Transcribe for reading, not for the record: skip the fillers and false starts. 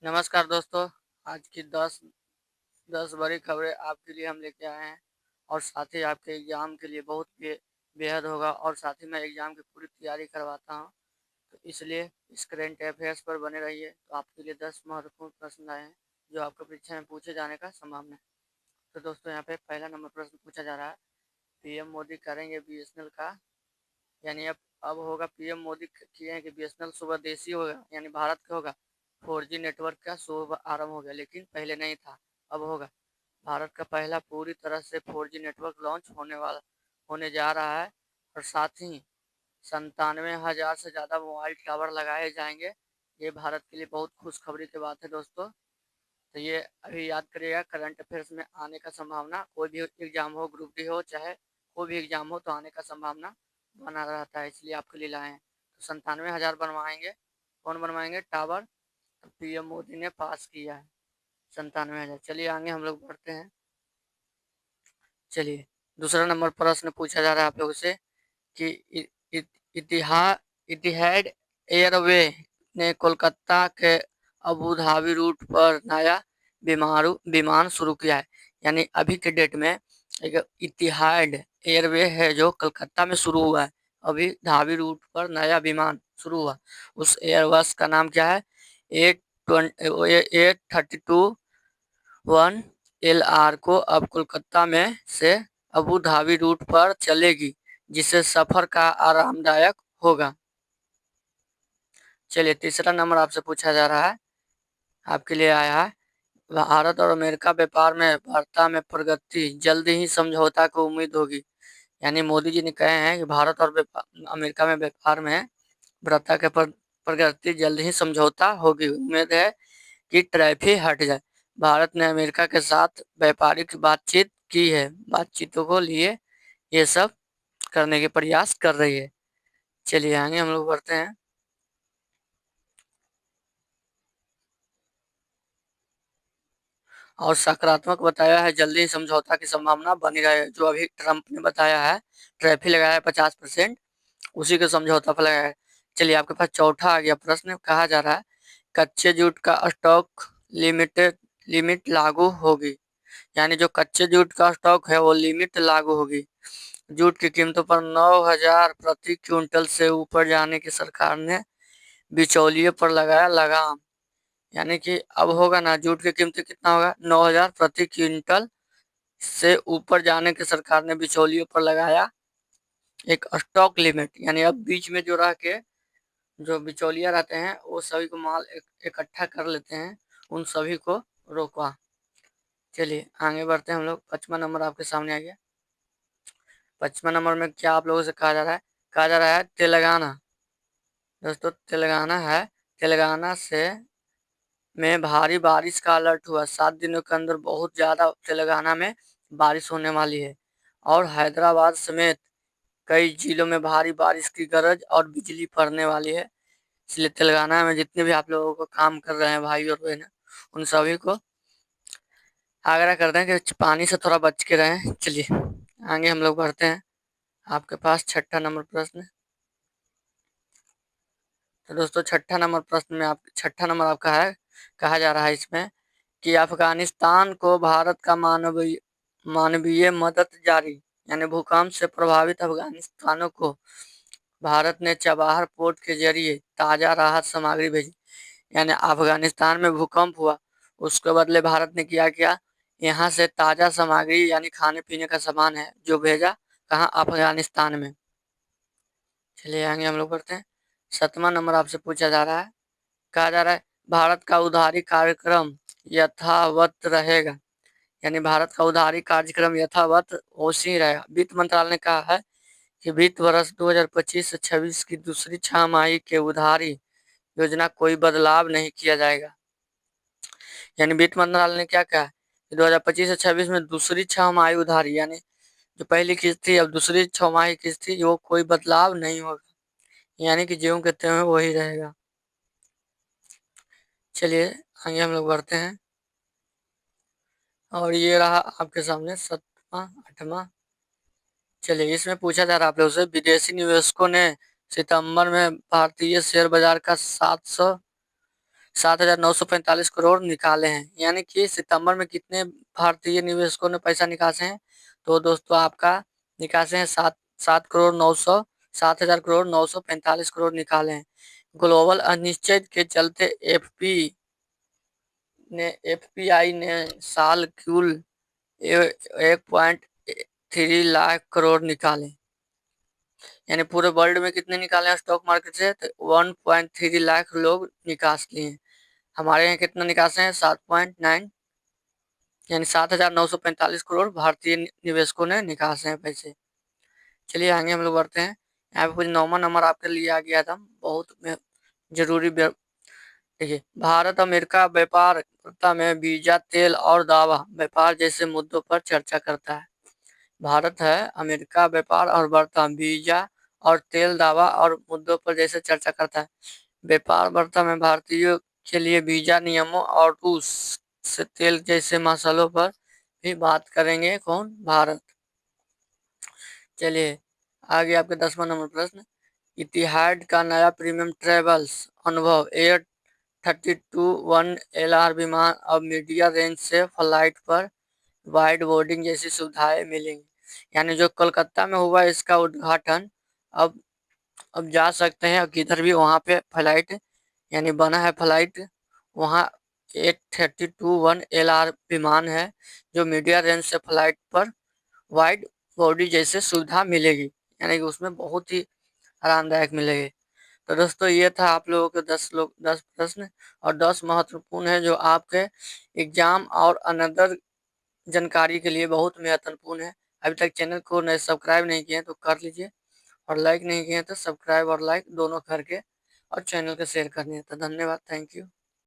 नमस्कार दोस्तों। आज की 10 बड़ी खबरें आपके लिए हम लेके आए हैं और साथ ही आपके एग्ज़ाम के लिए बहुत बेहद होगा और साथ ही मैं एग्ज़ाम की पूरी तैयारी करवाता हूँ। तो इसलिए इस करंट अफेयर्स पर बने रहिए। तो आपके लिए 10 महत्वपूर्ण प्रश्न आए हैं जो आपको परीक्षा में पूछे जाने का संभावना है। तो दोस्तों यहाँ पे पहला नंबर प्रश्न पूछा जा रहा है, पीएम मोदी करेंगे बीएसएनएल का, यानी अब होगा पीएम मोदी किए हैं कि बीएसएनएल स्वदेशी होगा, यानी भारत का होगा। 4G नेटवर्क का शुभ आरंभ हो गया, लेकिन पहले नहीं था, अब होगा। भारत का पहला पूरी तरह से 4G नेटवर्क लॉन्च होने जा रहा है और साथ ही 97,000 से ज़्यादा मोबाइल टावर लगाए जाएंगे। ये भारत के लिए बहुत खुशखबरी की बात है दोस्तों। तो ये अभी याद करिएगा, करंट अफेयर्स में आने का संभावना, कोई भी एग्जाम हो, ग्रुप डी हो चाहे कोई भी एग्जाम हो, तो आने का संभावना बना रहता है, इसलिए आपके लिए लाए हैं। तो 97,000 बनवाएंगे। कौन बनवाएंगे? टावर। तो पीएम मोदी ने पास किया है 97,000। चलिए आगे हम लोग बढ़ते हैं। चलिए दूसरा नंबर प्रश्न पूछा जा रहा है आप लोगों से कि इ- इ- इतिहा इतिहाद एयरवे ने कोलकाता के अबू धाबी रूट पर नया विमान शुरू किया है। यानी अभी के डेट में एक इतिहाद एयरवे है जो कलकत्ता में शुरू हुआ है। अभी धाबी रूट पर नया विमान शुरू हुआ। उस एयरबस का नाम क्या है? A32-1LR को अब कोलकाता में से अबू धाबी रूट पर चलेगी, जिससे सफर का आरामदायक होगा। चलिए तीसरा नंबर आपसे पूछा जा रहा है, आपके लिए आया है, भारत और अमेरिका व्यापार में वार्ता में प्रगति, जल्द ही समझौता को उम्मीद होगी। यानी मोदी जी ने कहे हैं कि भारत और अमेरिका में व्यापार में वार्ता के प्रगति, जल्द ही समझौता होगी। उम्मीद है कि टैरिफ हट जाए। भारत ने अमेरिका के साथ व्यापारिक बातचीत की है, बातचीतों को लिए ये सब करने के प्रयास कर रही है। चलिए आगे हम लोग बढ़ते हैं। और सकारात्मक बताया है, जल्दी समझौता की संभावना बनी रहे। जो अभी ट्रंप ने बताया है, टैरिफ लगाया है 50%, उसी को समझौता पर लगाया है। चलिए आपके पास चौथा आ गया प्रश्न। कहा जा रहा है, कच्चे जूट का स्टॉक लिमिट लागू होगी। यानी जो कच्चे जूट का स्टॉक है वो लिमिट लागू होगी। जूट की कीमतों पर 9,000 प्रति क्विंटल से ऊपर जाने की सरकार ने बिचौलिए पर लगाया लगाम। यानी कि अब होगा ना, जूट की कीमत कितना होगा? 9,000 प्रति क्विंटल से ऊपर जाने के सरकार ने बिचौलियों पर लगाया एक स्टॉक लिमिट। यानी अब बीच में जो रह के जो बिचौलिया रहते हैं वो सभी को माल इकट्ठा कर लेते हैं, उन सभी को रोका। चलिए आगे बढ़ते हैं हम लोग। 5वां नंबर आपके सामने आ गया। 5वां नंबर में क्या आप लोगों से कहा जा रहा है? कहा जा रहा है तेलंगाना। दोस्तों तेलंगाना है, तेलंगाना से में भारी बारिश का अलर्ट हुआ। 7 दिनों के अंदर बहुत ज़्यादा तेलंगाना में बारिश होने वाली है और हैदराबाद समेत कई जिलों में भारी बारिश की गरज और बिजली पड़ने वाली है। इसलिए तेलंगाना में जितने भी आप लोगों को काम कर रहे हैं भाई और बहन, उन सभी को आग्रह करते हैं कि पानी से थोड़ा बच के रहें। चलिए आगे हम लोग बढ़ते हैं। आपके पास छठा नंबर प्रश्न। तो दोस्तों छठा नंबर आपका है। कहा जा रहा है इसमें कि अफगानिस्तान को भारत का मानवीय मदद जारी। यानी भूकंप से प्रभावित अफगानिस्तानों को भारत ने चबाहर पोर्ट के जरिए ताजा राहत सामग्री भेजी। यानी अफगानिस्तान में भूकंप हुआ, उसके बदले भारत ने किया क्या? यहाँ से ताजा सामग्री यानी खाने पीने का सामान है जो भेजा। कहाँ? अफगानिस्तान में। चलिए आगे हम लोग बढ़ते हैं। 7वां नंबर आपसे पूछा जा रहा है। कहा जा रहा है, भारत का उधारी कार्यक्रम यथावत रहेगा। यानी भारत का उधारी कार्यक्रम यथावत वैसे रहेगा। वित्त मंत्रालय ने कहा है कि वित्त वर्ष 2025 से 26 की दूसरी छमाही के उधारी योजना कोई बदलाव नहीं किया जाएगा। यानी वित्त मंत्रालय ने क्या कहा कि 2025 से 26 में दूसरी छमाही उधारी, यानी जो पहली किस्त थी अब दूसरी छमाही किस्त थी, वो कोई बदलाव नहीं होगा। यानी कि ज्यों कहते हैं वही रहेगा। चलिए आगे हम लोग बढ़ते हैं। और ये रहा आपके सामने 7वां 8वां। चलिए इसमें पूछा जा रहा है आप लोगों से, विदेशी निवेशकों ने सितंबर में भारतीय शेयर बाजार का 7,945 करोड़ निकाले हैं। यानी कि सितंबर में कितने भारतीय निवेशकों ने पैसा निकासे हैं? तो दोस्तों आपका निकासे हैं 7,945 करोड़ निकाले हैं। ग्लोबल अनिश्चित के चलते एफपीआई ने साल कुल 1.3 लाख करोड़ निकाले। यानी पूरे वर्ल्ड में कितने निकाले हैं स्टॉक मार्केट से? तो 1.3 लाख लोग निकास किए हैं। हमारे यहाँ कितना निकास है? 7.9, यानी 7,945 करोड़ भारतीय निवेशकों ने निकासे हैं पैसे। चलिए आगे हम लोग बढ़ते हैं। यहाँ पे कुछ 9वां नंबर आपके लिए आ गया था, बहुत जरूरी। देखिए, भारत अमेरिका व्यापार वार्ता में वीजा, तेल और दवा व्यापार जैसे मुद्दों पर चर्चा करता है। भारत है अमेरिका व्यापार और वार्ता, वीजा और तेल, दावा और मुद्दों पर जैसे चर्चा करता है। व्यापार वार्ता में भारतीयों के लिए वीजा नियमों और रूस से तेल जैसे मसालों पर भी बात करेंगे। कौन? भारत। चलिए आगे आपके 10वां नंबर प्रश्न। इतिहाद का नया प्रीमियम ट्रेवल्स अनुभव एयर 32-1 LR विमान अब मीडिया रेंज से फ्लाइट पर वाइड बोर्डिंग जैसी सुविधाएं मिलेंगी। यानी जो कोलकाता में हुआ इसका उद्घाटन, अब जा सकते हैं किधर भी, वहाँ पे फ्लाइट यानी बना है फ्लाइट वहाँ। 832-1 LR विमान है जो मीडिया रेंज से फ्लाइट पर वाइड बॉडी जैसे सुविधा मिलेगी, यानी कि उसमें बहुत ही आरामदायक मिलेगी। तो दोस्तों ये था आप लोगों के 10 प्रश्न और 10 महत्वपूर्ण है जो आपके एग्जाम और अनदर जानकारी के लिए बहुत महत्वपूर्ण है। अभी तक चैनल को नहीं सब्सक्राइब नहीं किए तो कर लीजिए, और लाइक नहीं किए तो सब्सक्राइब और लाइक दोनों करके और चैनल को शेयर करनी है। तो धन्यवाद, थैंक यू।